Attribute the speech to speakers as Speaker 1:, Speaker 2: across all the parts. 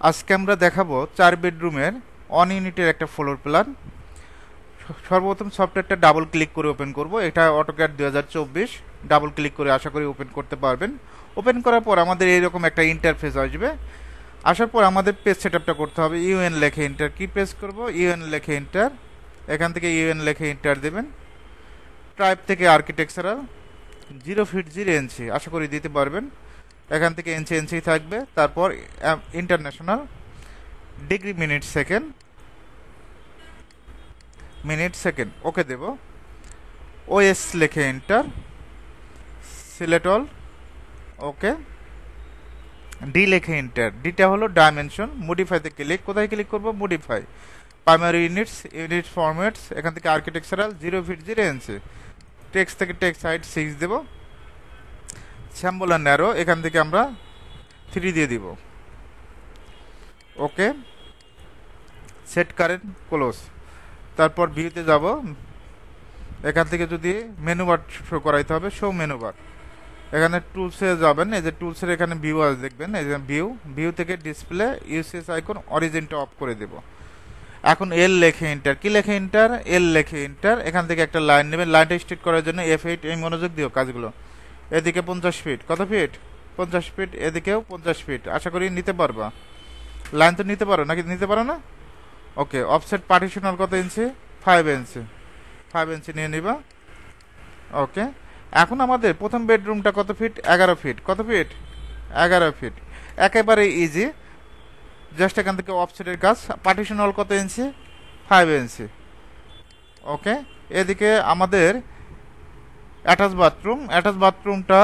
Speaker 1: আজকে আমরা দেখাবো 4 বেডরুমের 1 ইউনিটের একটা ফ্লোর প্ল্যান। সর্বপ্রথম সফটওয়্যারটা ডাবল ক্লিক করে ওপেন করব। এটা অটোক্যাড 2024। ডাবল ক্লিক করে আশা করি ওপেন করতে পারবেন। ওপেন করার পর আমাদের এইরকম একটা ইন্টারফেস আসবে। আসার পর আমাদের পেজ সেটআপটা করতে হবে। ইউএন লেখে এন্টার, কি প্রেস করব? ইউএন লেখে এন্টার। এখান থেকে ইউএন লেখে এন্টার দেবেন। টাইপ থেকে আর্কিটেকচারাল 0 ফিট 0 ইঞ্চি আশা করি দিতে পারবেন। এখান থেকে ইঞ্চি ইঞ্চি থাকবে। তারপর international degree minute second okay দেব। ওএস লেখে enter, select all okay. D লেখে এন্টার, ডিটা হলো ডাইমেনশন। মডিফাইতে ক্লিক, কোথায় ক্লিক করব? মডিফাই। প্রাইমারি ইউনিট ফরম্যাটস, এখান থেকে আর্কিটেকচারাল 0 ফিট 0 ইঞ্চি। টেক্সট থেকে টেক্সট হাইট 6 দেব। স্যাম্বল আর ন্যারো এখান থেকে আমরা 3 দিয়ে দিব। Okay, set current close. তারপর ভিউতে যাব। এখান থেকে যদি মেনু বার শো করাইতে হবে, শো মেনু বার। এখানে টুলসে যাবেন, এই যে টুলসের এখানে ভিউ আছে দেখবেন, এই যে ভিউ থেকে ডিসপ্লে ইউসিএস আইকন অরিজিনটা অফ করে দেব। এখন এল লেখে এন্টার, কি লেখে এন্টার? এল লেখে এন্টার। এখান থেকে একটা লাইন নেবেন। লাইনটা স্ট্রেট করার জন্য F8, এই মনোযোগ দিও কাজগুলো। এদিকে 50 ফিট, কত ফিট? 50 ফিট। এদিকেও 50 ফিট। আশা করি নিতে পারবা। লাইন তো নিতে পারো নাকি? নিতে পারো না? ওকে। অফসেট পার্টিশনাল কত ইঞ্চি? 5 ইঞ্চি। 5 ইঞ্চি নিয়ে নিবা। ওকে। এখন আমাদের প্রথম বেডরুমটা কত ফিট? 11 ফিট। কত ফিট? 11 ফিট। একেবারে ইজি। জাস্ট এখান থেকে অফসেটের কাজ। পার্টিশনাল কত ইঞ্চি? 5 ইঞ্চি। ওকে। এদিকে আমাদের অ্যাটাচ বাথরুমটা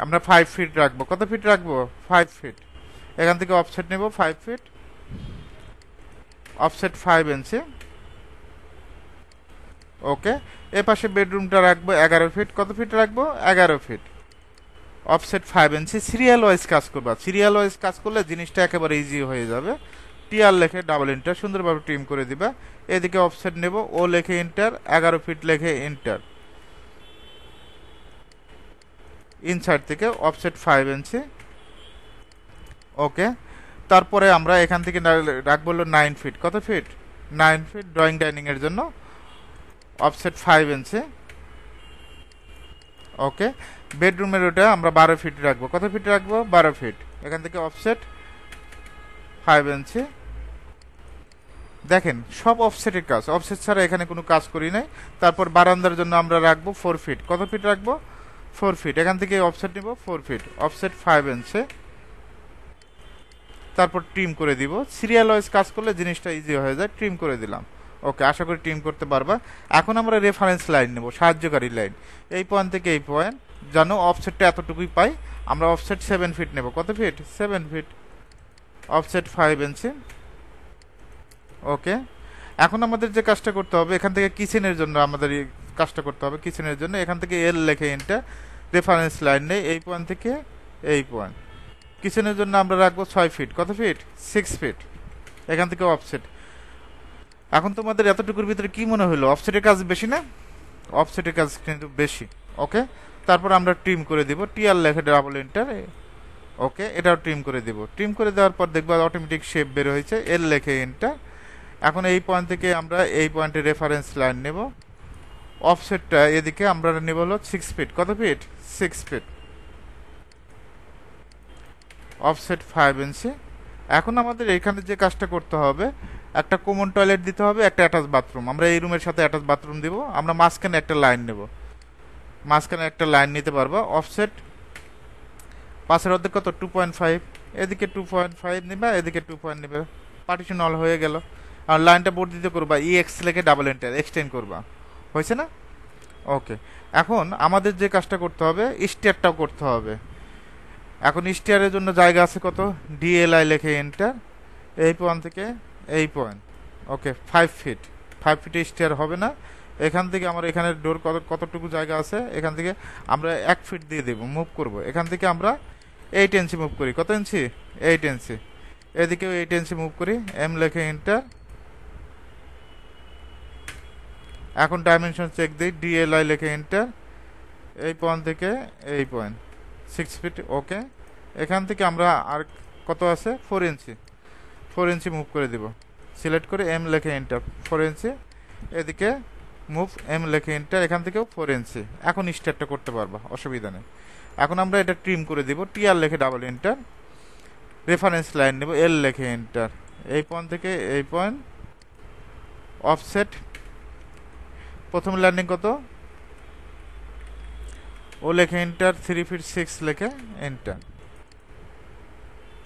Speaker 1: আমরা 5 ফিট রাখবো। কত ফিট রাখবো? 5 ফিট। এখান থেকে অফসেট নেব 5 ফিট। অফসেট 5 ইঞ্চি। ওকে। এ পাশে বেডরুমটা রাখবো 11 ফিট। কত ফিট রাখবো? 11 ফিট। অফসেট 5 ইঞ্চি। সিরিয়াল ওয়াইজ কাজ করবা। সিরিয়াল ওয়াইজ কাজ করলে জিনিসটা একেবারে ইজি হয়ে যাবে। টিআর লেখে ডাবল এন্টার, সুন্দরভাবে ট্রিম করে দিবা। এদিকে অফসেট নেব, ও লেখে এন্টার, 11 ফিট লেখে এন্টার। ইনসাইড থেকে অফসেট 5 ইঞ্চি। ওকে। তারপরে আমরা এখান থেকে রাখবো 9 ফিট। কত ফিট? 9 ফিট। ড্রয়িং ডাইনিং এর জন্য অফসেট 5 ইঞ্চি। ওকে। বেডরুমের ওটা আমরা 12 ফিট রাখবো। কত ফিট রাখবো? 12 ফিট। এখান থেকে অফসেট 5 ইঞ্চি। দেখেন সব অফসেটের কাজ, অফসেট ছাড়া এখানে কোনো কাজ করি নাই। তারপর বারান্দার জন্য আমরা রাখবো 4 ফিট। কত ফিট রাখবো? 4 ফিট। এখান থেকে অফসেট নিব 4 ফিট। অফসেট 5 ইঞ্চি। তারপর ট্রিম করে দিব। সিরিয়াল ওয়াইজ কাজ করলে জিনিসটা ইজি হয়ে যায়। ট্রিম করে দিলাম। ওকে, আশা করি ট্রিম করতে পারবা। এখন আমরা রেফারেন্স লাইন নেব, সাহায্যকারী লাইন। এই পয়েন্ট থেকে এই পয়েন্ট জানো অফসেটটা এতটুকুই পাই। আমরা অফসেট 7 ফিট নেব। কত ফিট? 7 ফিট। অফসেট 5 ইঞ্চি। ওকে। এখন আমাদের যে কাজটা করতে হবে, এখান থেকে কিচেনের জন্য আমাদের কাজটা করতে হবে। কিচেনের জন্য এখান থেকে এল লেখে এন্টার, রেফারেন্স লাইন নেই এই পয়েন্ট থেকে এই পয়েন্ট। কিচেনের জন্য আমরা রাখবো 6 ফিট। কত ফিট? 6 ফিট। এখান থেকে অফসেট। এখন তোমাদের এতটুকুর ভিতরে কি মনে হলো? অফসেটের কাজ বেশি না? অফসেটের কাজ কিন্তু বেশি। ওকে। তারপর আমরা ট্রিম করে দিব। টিআর লেখে ডাবল এন্টার। ওকে, এটাও ট্রিম করে দিব। ট্রিম করে দেওয়ার পর দেখবো অটোমেটিক শেপ বের হয়েছে। এল লেখে এন্টার। এখন এই পয়েন্ট থেকে আমরা এই পয়েন্টে রেফারেন্স লাইন নেব। অফসেটটা এদিকে আমরা নেব হলো 6 ফিট। কত ফিট? 6 ফিট। অফসেট 5 ইঞ্চি। এখন আমাদের এখানে যে কাজটা করতে হবে, একটা কমন টয়লেট দিতে হবে, একটা অ্যাটাচ বাথরুম। আমরা এই রুমের সাথে অ্যাটাচ বাথরুম দিব। আমরা মাঝখানে একটা লাইন নেব। মাঝখানে একটা লাইন নিতে পারবো। অফসেট 5 অর্ধেক কত? 2.5। এদিকে 2.5 নিবা, এদিকে 2 নিবে। পার্টিশন অল হয়ে গেল। আর লাইনটা বর্ধিত করবা, EX লেখে ডাবল এন্টার, এক্সটেন্ড করবা। হয়েছে না? ওকে। এখন আমাদের যে কাজটা করতে হবে, স্টেয়ারটাও করতে হবে। এখন স্টেয়ারের জন্য জায়গা আছে কত? DLI লেখে এন্টার। এই পয়েন্ট থেকে এই পয়েন্ট। ওকে, 5 ফিট। 5 ফিটে স্টেয়ার হবে না। এখান থেকে আমার এখানে ডোর কতটুকু জায়গা আছে, এখান থেকে আমরা 1 ফিট দিয়ে দেবো, মুভ করব। এখান থেকে আমরা 8 ইঞ্চি মুভ করি। কত ইঞ্চি? 8 ইঞ্চি। এদিকেও 8 ইঞ্চি মুভ করি। এম লেখে এন্টার। এখন ডাইমেনশন চেক দিই। DLI লেখে এন্টার। এই পয়েন্ট থেকে এই পয়েন্ট 6 ফিট। ওকে। এখান থেকে আমরা আর কত আছে? 4 ইঞ্চি। 4 ইঞ্চি মুভ করে দিব, সিলেক্ট করে এম লেখে এন্টার, 4 ইঞ্চি, এদিকে মুভ এম লেখে এন্টার, এখান থেকেও 4 ইঞ্চি। এখন স্টার্টটা করতে পারবা, অসুবিধা নেই। এখন আমরা এটা ট্রিম করে দিব, টিআর লেখে ডাবল এন্টার, রেফারেন্স লাইন নেব, এল লেখে এন্টার, এই পয়েন্ট থেকে এই পয়েন্ট, অফসেট প্রথম ল্যান্ডিং কত, ও লেখে এন্টার, 3 ফিট 6 লেখে এন্টার,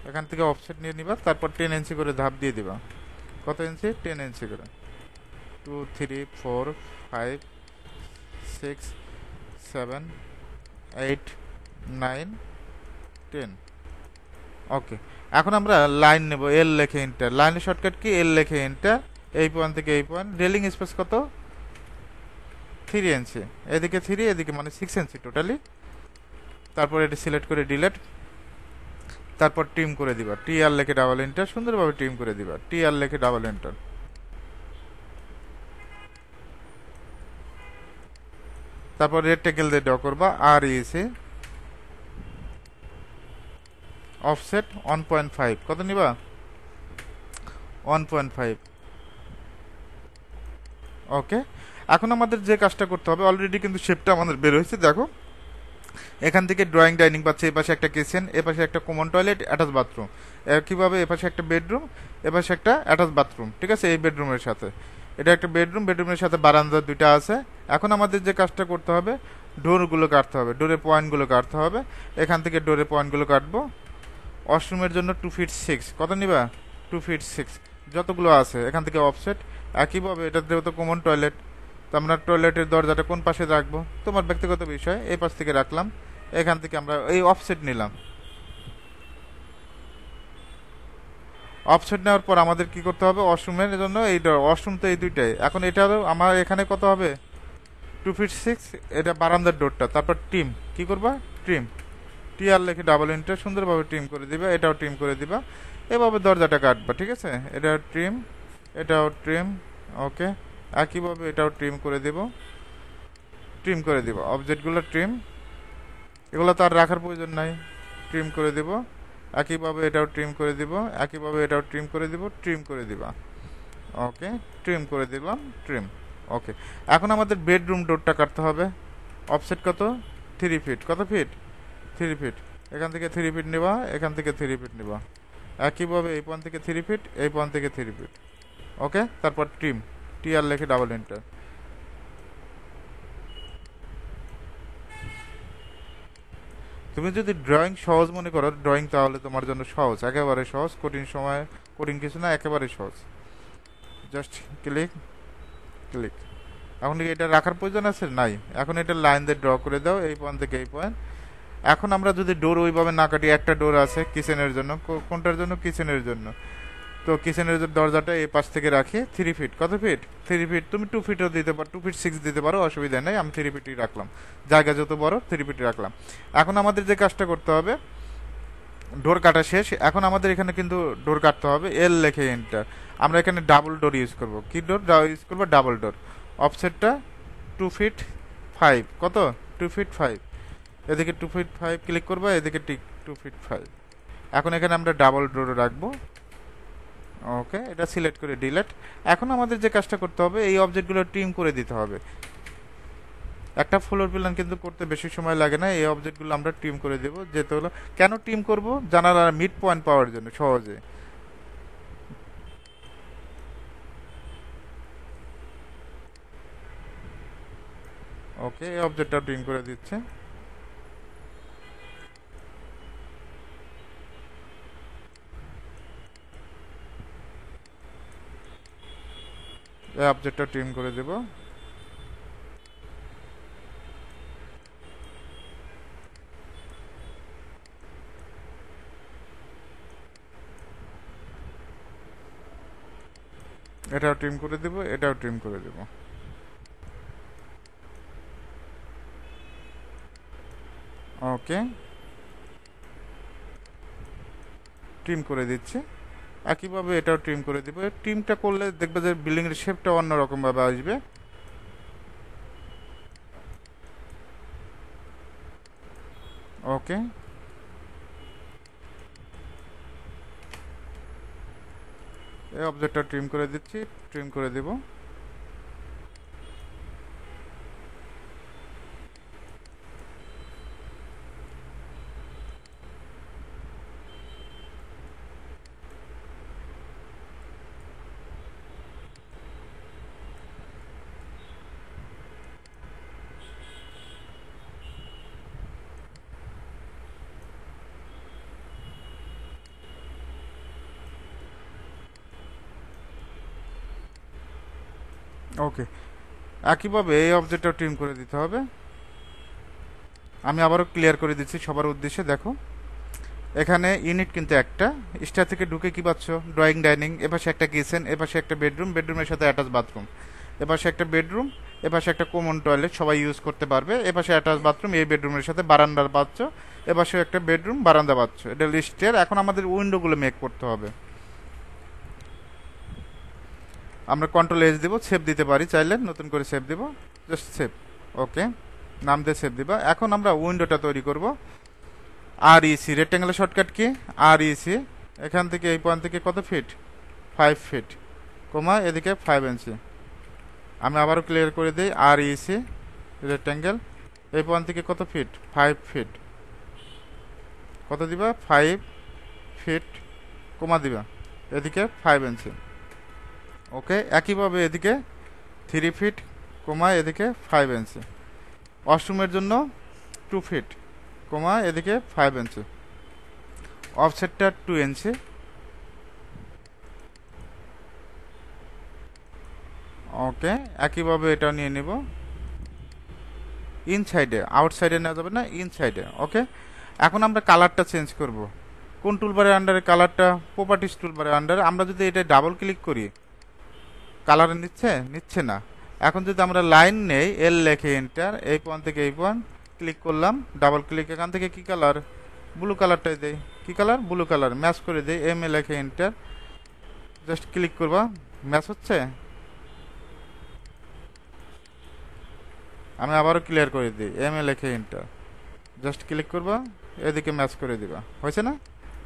Speaker 1: এখান থেকে অফসেট নিয়ে নিবা, তারপর 10 ইঞ্চি করে ধাপ দিয়ে দিবা। কত ইঞ্চি, 10 ইঞ্চি করে, 2 3 4 5 6 7 8 9 10। ওকে, এখন আমরা লাইন নেব, এল লেখে এন্টার, লাইনের শর্টকাট কি, এল লেখে এন্টার, এই পয়েন্ট থেকে এই পয়েন্ট, রেলিং স্পেস কত, 3 ইঞ্চি, এদিকে 3, এদিকে মানে 6 ইঞ্চি টোটালি। তারপর এটা সিলেক্ট করে ডিলেট, তারপর ট্রিম করে দিবা, টিআর লেখে ডাবল এন্টার, সুন্দরভাবে ট্রিম করে দিবা, টিআর লেখে ডাবল এন্টার। তারপর রেক্টেঙ্গেল দিয়ে ড্র করবা, আর ইসে অফসেট 1.5, কত নিবা, 1.5। ওকে, এখন আমাদের যে কাজটা করতে হবে, অলরেডি কিন্তু শেপটা আমাদের বের হয়েছে, দেখো এখান থেকে ড্রয়িং ডাইনিং পাচ্ছে, এ পাশে একটা কিচেন, এ পাশে একটা কমন টয়লেট, অ্যাটাচ বাথরুম, একইভাবে এ পাশে একটা বেডরুম, এ পাশে একটা অ্যাটাচ বাথরুম, ঠিক আছে, এই বেডরুমের সাথে এটা একটা বেডরুম, বেডরুমের সাথে বারান্দা দুইটা আছে। এখন আমাদের যে কাজটা করতে হবে, ডোরগুলো কাটতে হবে, ডোরের পয়েন্টগুলো কাটতে হবে, এখান থেকে ডোরের পয়েন্টগুলো কাটবো। ওয়াশরুমের জন্য 2 ফিট 6, কত নিবা, 2 ফিট 6, যতগুলো আছে এখান থেকে অফসেট। একইভাবে এটা যেহেতু কমন টয়লেট, তো আমরা টয়লেটের দরজাটা কোন পাশে রাখবো তোমার ব্যক্তিগত বিষয়, এই পাশ থেকে রাখলাম, এখান থেকে আমরা এই অফসেট নিলাম। অফসেট নেওয়ার পর আমাদের কি করতে হবে, ওয়াশরুমের জন্য এই ওয়াশরুম তো এই দুইটাই, এখন এটা আমার এখানে কত হবে, 2 ফিট 6, এটা বারান্দার ডোরটা। তারপর ট্রিম, কি করবা, ট্রিম, টিআর লেখে ডাবল এন্টার, সুন্দরভাবে ট্রিম করে দিবা, এটাও ট্রিম করে দিবা, এভাবে দরজাটা কাটবা, ঠিক আছে, এটাও ট্রিম, এটাও ট্রিম। ওকে, একইভাবে এটাও ট্রিম করে দেব, ট্রিম করে দিব, অবজেক্টগুলো ট্রিম, এগুলো তো আর রাখার প্রয়োজন নাই, ট্রিম করে দেব। একইভাবে এটাও ট্রিম করে দিব, একইভাবে এটাও ট্রিম করে দিব, ট্রিম করে দিবা। ওকে, ট্রিম করে দিলাম, ট্রিম। ওকে, এখন আমাদের বেডরুম ডোরটা কাটতে হবে, অফসেট কত, 3 ফিট, কত ফিট, 3 ফিট, এখান থেকে 3 ফিট নেবা, এখান থেকে 3 ফিট নেবা, একইভাবে এই পয়েন্ট থেকে 3 ফিট, এই পয়েন্ট থেকে 3 ফিট। ওকে, তারপর ট্রিম, টিআর লেখে ডাবল এন্টার। তুমি যদি ড্রয়িং সহজ মনে করো, ড্রয়িং তাহলে তোমার জন্য সহজ, একেবারে সহজ, কঠিন সময় কঠিন কিছু না, একেবারে সহজ, জাস্ট ক্লিক ক্লিক। এখন কি এটা রাখার প্রয়োজন আছে, নাই, এখন এটা লাইন দিয়ে ড্র করে দাও, এই পয়েন্ট থেকে এই পয়েন্ট। এখন আমরা যদি ডোর ওইভাবে না কাটি, একটা ডোর আছে কিচেনের জন্য, কোনটার জন্য, কিচেনের জন্য, তো কিচেনের দরজাটা এই পাশ থেকে রাখি, 3 ফিট, কত ফিট, 3 ফিট, তুমি 2 ফিটও দিতে পারো, 2 ফিট 6 দিতে পারো, অসুবিধা নেই, আমি 3 ফিটই রাখলাম, জায়গা যত বড় 3 ফিট রাখলাম। এখন আমাদের যে কাজটা করতে হবে, ডোর কাটা শেষ, এখন আমাদের এখানে কিন্তু ডোর কাটতে হবে, এল লেখে এন্টার, আমরা এখানে ডাবল ডোর ইউজ করব, কি ডোর ইউজ করবো, ডাবল ডোর, অফসেটটা 2 ফিট 5, কত, 2 ফিট 5, এদিকে 2 ফিট 5 ক্লিক করবো, এদিকে ঠিক 2 ফিট 5। এখন এখানে আমরা ডাবল ডোর রাখবো। ওকে, এটা সিলেক্ট করে ডিলেট। এখন আমাদের যে কাজটা করতে হবে, এই অবজেক্টগুলো ট্রিম করে দিতে হবে, একটা ফ্লোর প্ল্যান কিন্তু করতে বেশি সময় লাগে না, এই অবজেক্টগুলো আমরা ট্রিম করে দেবো, যেতে হলো কেন ট্রিম করব, জানালার মিড পয়েন্ট পাওয়ার জন্য সহজে। ওকে, এই অবজেক্টটা ট্রিম করে দিচ্ছে। এই অবজেক্টটা ট্রিম করে দেব। এটাও ট্রিম করে দেব, এটাও ট্রিম করে দেব। ওকে, ট্রিম করে দিচ্ছি, একইভাবে এটাও ট্রিম করে দিব। ট্রিমটা করলে দেখবে যে বিল্ডিং এর শেপটা অন্যরকম ভাবে আসবে। ওকে, এই অবজেক্টটা ট্রিম করে দিচ্ছি, ট্রিম করে দেব। ওকে, একইভাবে এই অবজেক্টটা ট্রিম করে দিতে হবে। আমি আবারও ক্লিয়ার করে দিচ্ছি সবার উদ্দেশ্যে। দেখো এখানে ইউনিট কিন্তু একটা, স্টার থেকে ঢুকে কি পাচ্ছ, ড্রয়িং ডাইনিং, এপাশে একটা কিচেন, এপাশে একটা বেডরুম, বেডরুমের সাথে অ্যাটাচ বাথরুম, এপাশে একটা বেডরুম, এপাশে একটা কমন টয়লেট সবাই ইউজ করতে পারবে, এপাশে অ্যাটাচ বাথরুম, এই বেডরুমের সাথে বারান্দার পাচ্ছ, এপাশে একটা বেডরুম, বারান্দা পাচ্ছ। এটা লিস্টের। এখন আমাদের উইন্ডোগুলো মেক করতে হবে। আমরা কন্ট্রোল এস দিব, সেভ দিতে পারি চাইলে, নতুন করে সেভ দিব, জাস্ট সেভ। ওকে, নাম দিয়ে সেভ দিবা। এখন আমরা উইন্ডোটা তৈরি করব। আর ইসি রেক্ট্যাঙ্গেলের শর্টকাট কি, আর ইসি। এখান থেকে এই পয়েন্ট থেকে কত ফিট, 5 ফিট, কমা এদিকে 5 ইঞ্চি। আমি আবারও ক্লিয়ার করে দিই, আর ইসি রেক্ট্যাঙ্গেল, এই পয়েন্ট থেকে কত ফিট, 5 ফিট, কত দিবা, 5 ফিট, কমা দিবা এদিকে 5 ইঞ্চি। ওকে, একইভাবে এদিকে 3 ফিট, কমা এদিকে 5 ইঞ্চি। ওয়াশরুমের জন্য 2 ফিট, কমা এদিকে 5 ইঞ্চি। অফসেটটা 2 ইঞ্চি। ওকে, একইভাবে এটা নিয়ে নিব ইনসাইডে, আউটসাইডে নেওয়া যাবে না, ইনসাইডে। ওকে, এখন আমরা কালারটা চেঞ্জ করব। কোন টুলবারের আন্ডারে কালারটা, প্রপার্টিস টুলবারের আন্ডারে। আমরা যদি এটা ডাবল ক্লিক করি, কালার নিচ্ছে না। এখন যদি আমরা লাইন নেই, এল লেখে এন্টার, এই পয়েন্ট থেকে এই পয়েন্ট ক্লিক করলাম, ডাবল ক্লিক, এখান থেকে কি কালার, ব্লু কালারটাই দেই। কি কালার, ব্লু কালার, ম্যাচ করে দেই, এম এ লেখে এন্টার, জাস্ট ক্লিক করবা, ম্যাচ হচ্ছে। আমি আবারও ক্লিয়ার করে দিই, এম এ লেখে এন্টার, জাস্ট ক্লিক করবা, এদিকে ম্যাচ করে দিবা। হয়েছে না?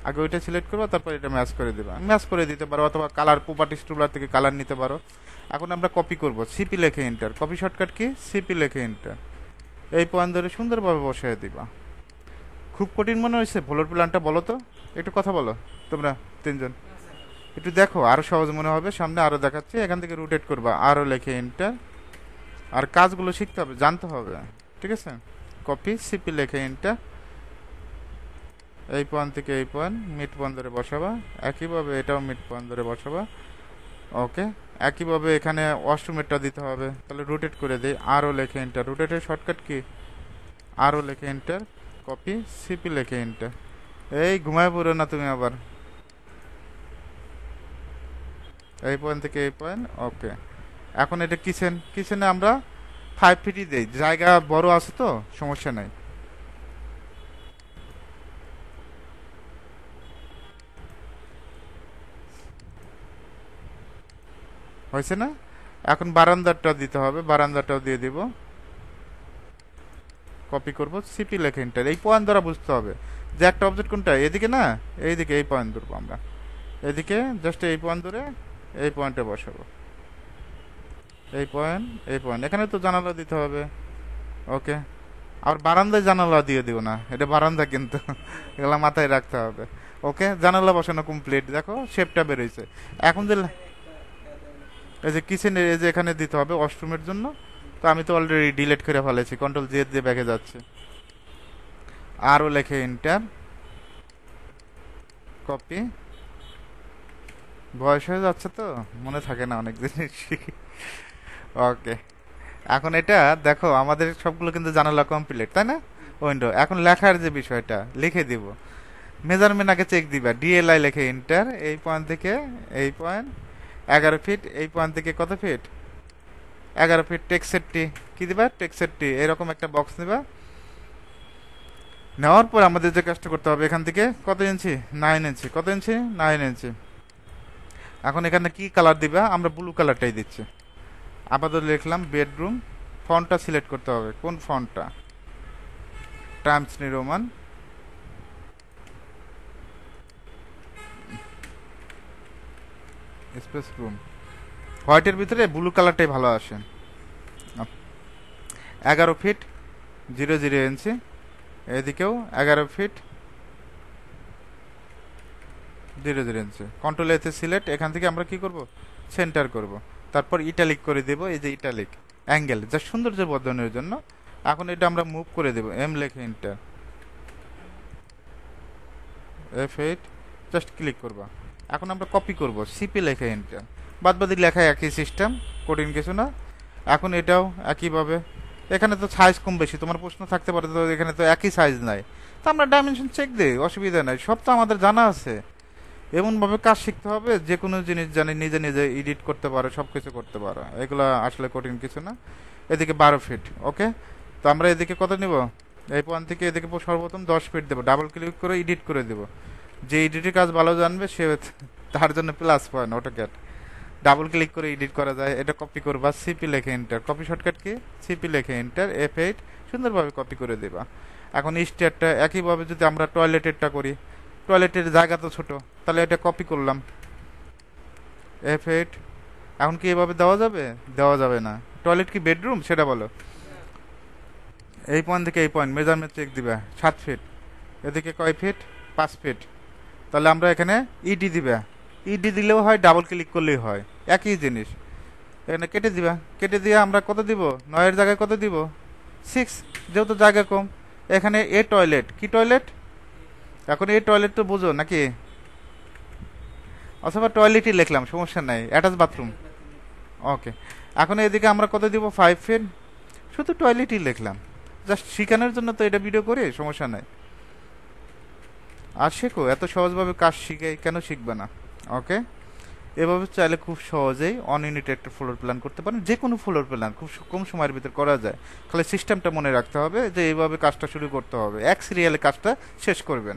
Speaker 1: আগে ওইটা সিলেক্ট করবা, তারপর এটা ম্যাচ করে দিবা। ম্যাচ করে দিতে পারো, অথবা কালার প্রপার্টিস টুলবার থেকে কালার নিতে পারো। এখন আমরা কপি করব, সিপি লেখে enter, copy shortcut key, CP লেখে এন্টার, এই পয়েন্ট ধরে সুন্দরভাবে বসিয়ে দিবা। খুব কঠিন মনে হয়েছে ফ্লোর প্ল্যানটা? বলো তো, একটু কথা বলো তোমরা তিনজন, একটু দেখো, আরো সহজ মনে হবে। সামনে আরো দেখাচ্ছি, এখান থেকে রোটেট করবা, আরো লেখে এন্টার। আর কাজগুলো শিখতে হবে, জানতে হবে, ঠিক আছে? কপি, সিপি লেখে এন্টার, এই পয়েন্ট থেকে এই পয়েন্ট মিড পয়েন্ট ধরে বসাবা। একইভাবে এটাও মিড পয়েন্ট ধরে বসাবা। ওকে, একইভাবে এখানে ওয়াশরুমেরটা দিতে হবে, তাহলে রোটেট করে দিই, আরও লেখে এন্টার, রোটেটের শর্টকাট কি, আরও লেখে এন্টার, কপি, সিপি লেখে এন্টার। এই ঘুমায় পড়ো না তুমি আবার, এই পয়েন্ট থেকে এই পয়েন্ট। ওকে, এখন এটা কিচেন, কিচেনে আমরা 5 ফিটই দেই, জায়গা বড় আছে তো সমস্যা নাই। হয়েছে না? এখন বারান্দারটা দিতে হবে, বারান্দাটাও দিয়ে দিব, কপি করব, সিপি লেখে এন্টার। এই পয়েন্ট দ্বারা বুঝতে হবে যে একটা অবজেক্ট কোনটা, এদিকে না এইদিকে, এই পয়েন্ট ধরবো আমরা, এদিকে জাস্ট এই পয়েন্ট ধরে এই পয়েন্টে বসাবো, এই পয়েন্ট, এই পয়েন্ট। এখানে তো জানালা দিতে হবে। ওকে, আর বারান্দায় জানালা দিয়ে দিব না, এটা বারান্দা কিন্তু এগুলা মাথায় রাখতে হবে। ওকে, জানালা বসানো কমপ্লিট, দেখো শেপটা বেরোইছে। এখন যে এই যে কিচেনের, এই যে এখানে দিতে হবে ওয়াশরুমের জন্য, তো আমি তো অলরেডি ডিলিট করে ফেলেছি, কন্ট্রোল জেড দিয়ে ব্যাকে যাচ্ছে, আরও লেখে এন্টার, কপি। বয়স হয়ে যাচ্ছে তো মনে থাকে না অনেক জিনিস। ওকে, এখন এটা দেখো, আমাদের সবগুলো কিন্তু জানালা কমপ্লিট, তাই না? উইন্ডো। এখন লেখার যে বিষয়টা লিখে দিব, মেজারমেন্ট আগে চেক দিবা, ডিএলআই লেখে এন্টার, এই পয়েন্ট থেকে এই পয়েন্ট 11 ফিট, এই পয়েন্ট থেকে কত ফিট, 11 ফিট। টেক্সেরটি কি দিবা, টেক্সেরটি এরকম একটা বক্স নিবা। নেওয়ার পর আমাদের যে কাজটা করতে হবে, এখান থেকে কত ইঞ্চি, 9 ইঞ্চি, কত ইঞ্চি, 9 ইঞ্চি। এখন এখানে কি কালার দিবা, আমরা ব্লু কালারটাই দিচ্ছি। আপাতত লিখলাম বেডরুম। ফন্টটা সিলেক্ট করতে হবে, কোন ফন্টটা, Times New Roman. Space room হোয়াইটের ভিতরে ব্লু কালারটাই ভালো আসে। 11 ফিট 00 ইঞ্চি, এদিকেও 11 ফিট 00 ইঞ্চি। কন্ট্রোল এতে সিলেক্ট, এখান থেকে আমরা কি করব, সেন্টার করব, তারপর ইটালিক করে দেব। এই যে ইটালিক অ্যাঙ্গেল যা সৌন্দর্য বর্ধনের জন্য। এখন এটা আমরা মুভ করে দেব, এম লেখে এন্টার, F8 জাস্ট ক্লিক করবা। এখন আমরা কপি করব, সিপি লেখে এন্টার। বাদবাকি লেখা একই সিস্টেম, কঠিন কিছু না। এখন এটাও একইভাবে, এখানে তো সাইজ কম বেশি তোমার প্রশ্ন থাকতে পারে, তো এখানে তো একই সাইজ নাই, তো আমরা ডাইমেনশন চেক দিই, অসুবিধা নাই, সব তো আমাদের জানা আছে। এমনভাবে কাজ শিখতে হবে যে কোনো জিনিস জানি নিজে নিজে এডিট করতে পারো, সব কিছু করতে পারো, এগুলো আসলে কঠিন কিছু না। এদিকে 12 ফিট, ওকে। তো আমরা এদিকে কত নিব, এই পয়েন্ট থেকে এদিকে সর্বপ্রথম 10 ফিট দেবো, ডাবল ক্লিক করে এডিট করে দেবো। যে এডিটের কাজ ভালো জানবে সে তার জন্য plus point, AutoCAD double click করে এডিট করা যায়। এটা কপি করবা, সিপি লেখে enter, copy shortcut key, CP লেখে এন্টার, F8 সুন্দরভাবে কপি করে দেবা। এখন স্টেয়ারটা একইভাবে যদি আমরা টয়লেটেরটা করি, টয়লেটের জায়গা তো ছোট, তাহলে এটা কপি করলাম, F8। এখন কি এভাবে দেওয়া যাবে, দেওয়া যাবে না। টয়লেট কি বেডরুম সেটা বলো। এই পয়েন্ট থেকে এই পয়েন্ট মেজারমেন্ট চেক দিবা, 7 ফিট, এদিকে কয় ফিট, 5 ফিট। তাহলে আমরা এখানে ইডি দিবা, ইডি দিলেও হয়, ডাবল ক্লিক করলেই হয়, একই জিনিস। এখানে কেটে দিবা, কেটে দিয়ে আমরা কত দিব, 9 এর জায়গায় কত দিব, 6, যেহেতু জায়গা কম। এখানে এ টয়লেট, কি টয়লেট, এখন এই টয়লেট তো বুঝো নাকি, অথবা টয়লেটই লিখলাম, সমস্যা নাই, অ্যাটাচ বাথরুম, ওকে। এখন এদিকে আমরা কত দিব, 5 ফিট, শুধু টয়লেটই লিখলাম, জাস্ট শিখানোর জন্য তো এটা ভিডিও করে, সমস্যা নাই। আর শেখো, এত সহজভাবে কাজ শিখে কেন শিখবে না, ওকে। এভাবে চাইলে খুব সহজেই অন ইউনিট একটা ফ্লোর প্ল্যান করতে পারেন, যে কোনো ফ্লোর প্ল্যান খুব কম সময়ের ভিতরে করা যায়। খালি সিস্টেমটা মনে রাখতে হবে যে এইভাবে কাজটা শুরু করতে হবে, এক সিরিয়ালে কাজটা শেষ করবেন।